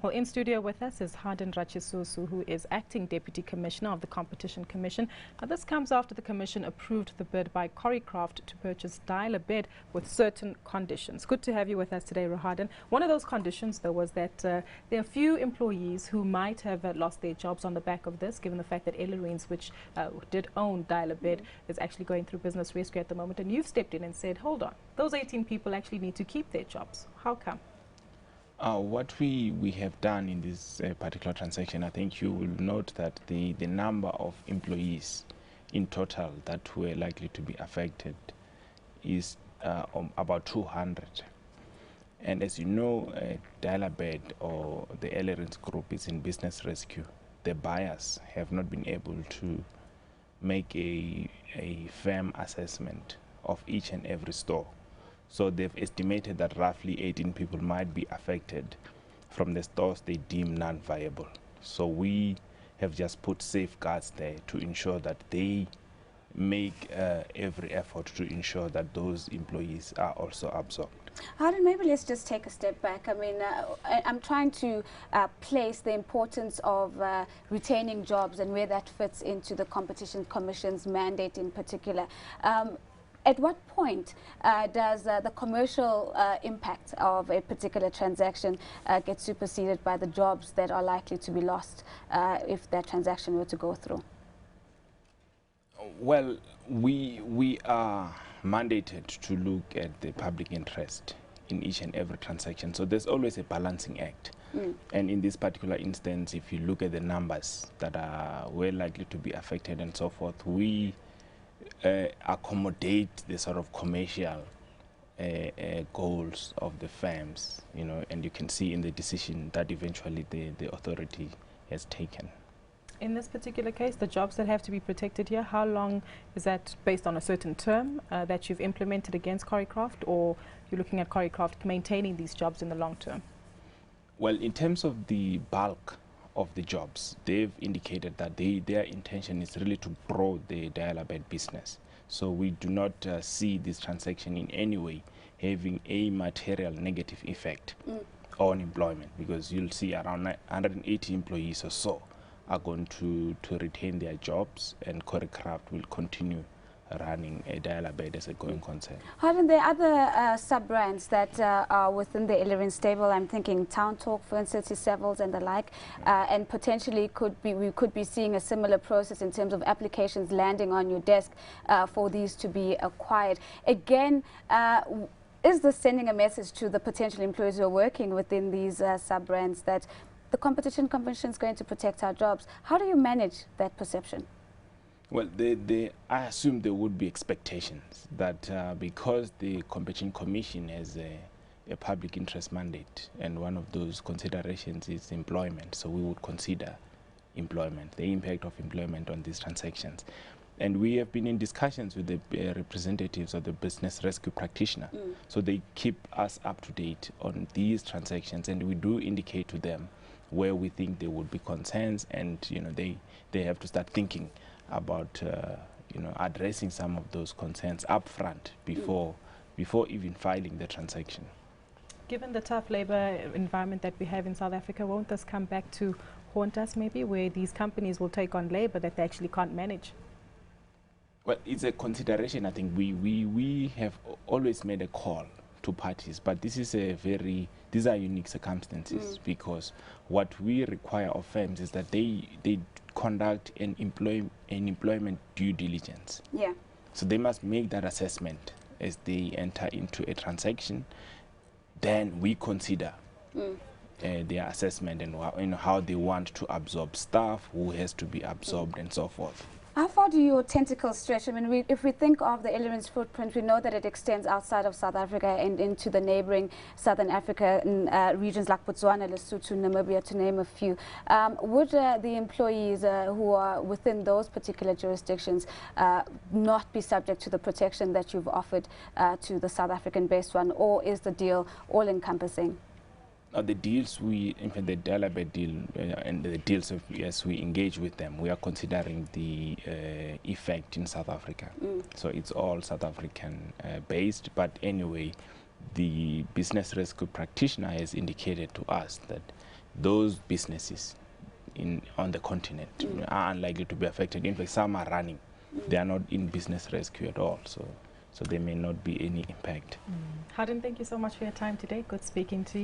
Well, in studio with us is Hardin Ratshisusu, who is Acting Deputy Commissioner of the Competition Commission. Now, this comes after the Commission approved the bid by Coricraft to purchase dialer bed with certain conditions. Good to have you with us today, Hardin. One of those conditions, though, was that there are few employees who might have lost their jobs on the back of this, given the fact that Ellerines, which did own dialer bed, is actually going through business rescue at the moment. And you've stepped in and said, hold on, those 18 people actually need to keep their jobs. How come? What we have done in this particular transaction, I think you will note that the number of employees in total that were likely to be affected is about 200. And as you know, dialer bed or the Ellerines group is in business rescue. The buyers have not been able to make a firm assessment of each and every store. So they've estimated that roughly 18 people might be affected from the stores they deem non-viable. So we have just put safeguards there to ensure that they make every effort to ensure that those employees are also absorbed. Hardin, maybe let's just take a step back. I mean, I'm trying to place the importance of retaining jobs and where that fits into the Competition Commission's mandate in particular. At what point does the commercial impact of a particular transaction get superseded by the jobs that are likely to be lost if that transaction were to go through? Well, we are mandated to look at the public interest in each and every transaction. So there's always a balancing act. And in this particular instance, if you look at the numbers that are well likely to be affected and so forth, we accommodate the sort of commercial goals of the firms, you know, and you can see in the decision that eventually the authority has taken. In this particular case, the jobs that have to be protected here, how long is that based on a certain term that you've implemented against Coricraft, or you're looking at Coricraft maintaining these jobs in the long term? Well, in terms of the bulk of the jobs, they've indicated that their intention is really to grow the dialer bed business. So we do not see this transaction in any way having a material negative effect on employment, because you'll see around 180 employees or so are going to retain their jobs, and Coricraft will continue running a dialer bed as a going concern. Hardin, there are other sub-brands that are within the Ellerines stable. I'm thinking Town Talk, for instance, Sevels and the like, and potentially we could be seeing a similar process in terms of applications landing on your desk for these to be acquired. Again, is this sending a message to the potential employees who are working within these sub-brands that the Competition Commission is going to protect our jobs? How do you manage that perception? Well, I assume there would be expectations that because the Competition Commission has a public interest mandate, and one of those considerations is employment, so we would consider employment, the impact of employment on these transactions. And we have been in discussions with the representatives of the business rescue practitioner, so they keep us up to date on these transactions, and we do indicate to them where we think there would be concerns, and you know they have to start thinking about you know, addressing some of those concerns up front before even filing the transaction. Given the tough labor environment that we have in South Africa, won't this come back to haunt us maybe, where these companies will take on labor that they actually can't manage? Well, it's a consideration. I think we have always made a call to parties, but this is these are unique circumstances, because what we require of firms is that they conduct an employment due diligence. Yeah. So they must make that assessment as they enter into a transaction. Then we consider their assessment and you know, how they want to absorb staff, who has to be absorbed, and so forth. How far do your tentacles stretch? I mean, if we think of the Ellerines footprint, we know that it extends outside of South Africa and into the neighboring Southern African regions like Botswana, Lesotho, Namibia, to name a few. Would the employees who are within those particular jurisdictions not be subject to the protection that you've offered to the South African-based one, or is the deal all-encompassing? The deals in fact, the dialer bed deal and the deals of yes, we engage with them. We are considering the effect in South Africa, so it's all South African based. But anyway, the business rescue practitioner has indicated to us that those businesses on the continent are unlikely to be affected. In fact, some are running. They are not in business rescue at all, so there may not be any impact. Hardin, thank you so much for your time today. Good speaking to you.